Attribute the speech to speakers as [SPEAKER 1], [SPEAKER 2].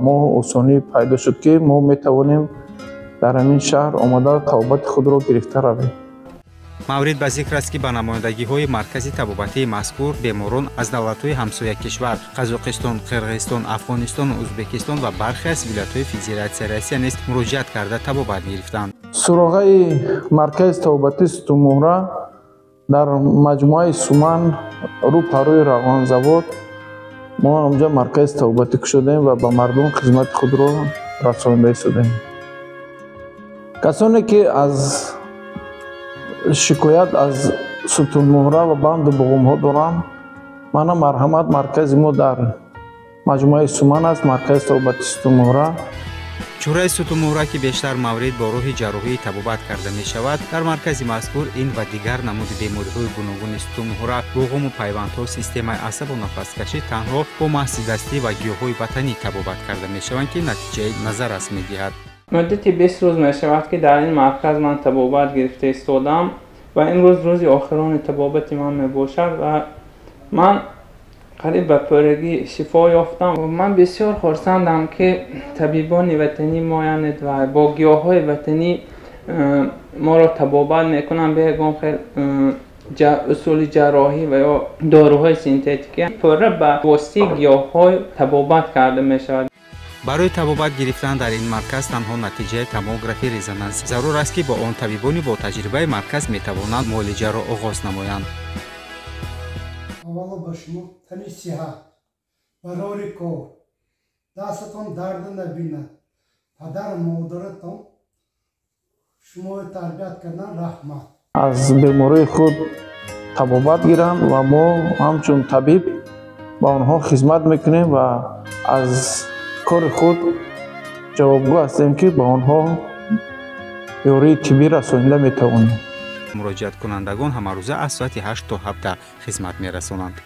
[SPEAKER 1] мо осонӣ пайдо шуд, ки мо метавонем дар ҳамин шаҳр омада табобати худро гирифта равем.
[SPEAKER 2] маврид ба зикр аст, ки ба намояндагиҳои маркази табобатии мазкур беморон аз давлатҳои ҳамсояи кишвар Қазоқистон, Қирғизистон, Афғонистону Узбекистон ва бархе аз вилоятҳои Федератсияи Россия низ муроҷиат карда табобат гирифтанд.
[SPEAKER 1] суроғаи маркази табобати Сутунмоҳра дар маҷмӯаи Суман рӯ парои Равғанзавод мо онҷа маркази табобатӣ кушодем ва ба мардум хизмати худро расонида истодем. касоне ки аз шикоят аз Сутунмоҳра ва банду буғумҳо доранд, мана марҳамат маркази мо дар маҷмӯаи Суман аст, маркази табобати Сутунмоҳра.
[SPEAKER 2] чораи Сутунмоҳра ки бештар маврид бо роҳи ҷарроҳӣ табобат карда мешавад, дар маркази мазкур ин ва дигар намуди бемориҳои гуногуни Сутунмоҳра буғуму пайвандҳо, системаи асабу нафаскашӣ танҳо бо маҳзи дастӣ ва гиёҳҳои ватанӣ табобат карда мешаванд, ки натиҷаи назаррас медиҳад.
[SPEAKER 3] مدتی 20 روز می شود که در این مرکز من طبابت گرفته ایستادم و این روز آخران طبابت من می باشد و من قریب به پرگی شفا یافتم و من بسیار خرسندم که طبیبان وطنی ما یعنی و با گیاهای وطنی ما را طبابت میکنن به خیلی اصول جراحی و یا داروهای سینتتیکی پره به واسطه گیاهای طبابت کرده می شود.
[SPEAKER 2] барои табобат гирифтан дар ин марказ танҳо натиҷаи томографи резонанс зарур аст, ки бо он табибони бо таҷрибаи марказ метавонанд муолиҷаро оғоз намоянд.
[SPEAKER 4] аввало ба шумо тани сиҳат барори кор дастатон дард набинад, падару модаратон шуморо тарбият кардан раҳмат.
[SPEAKER 1] аз бемории худ табобат гиранд ва мо ҳамчун табиб ба онҳо хизмат мекунем ва аз кори худ ҷавобгӯ ҳастем, ки ба онҳо ёрии тиббӣ расонида метавонем.
[SPEAKER 2] муроҷиаткунандагон ҳамарӯза аз соати 8 то 17 хизмат мерасонанд.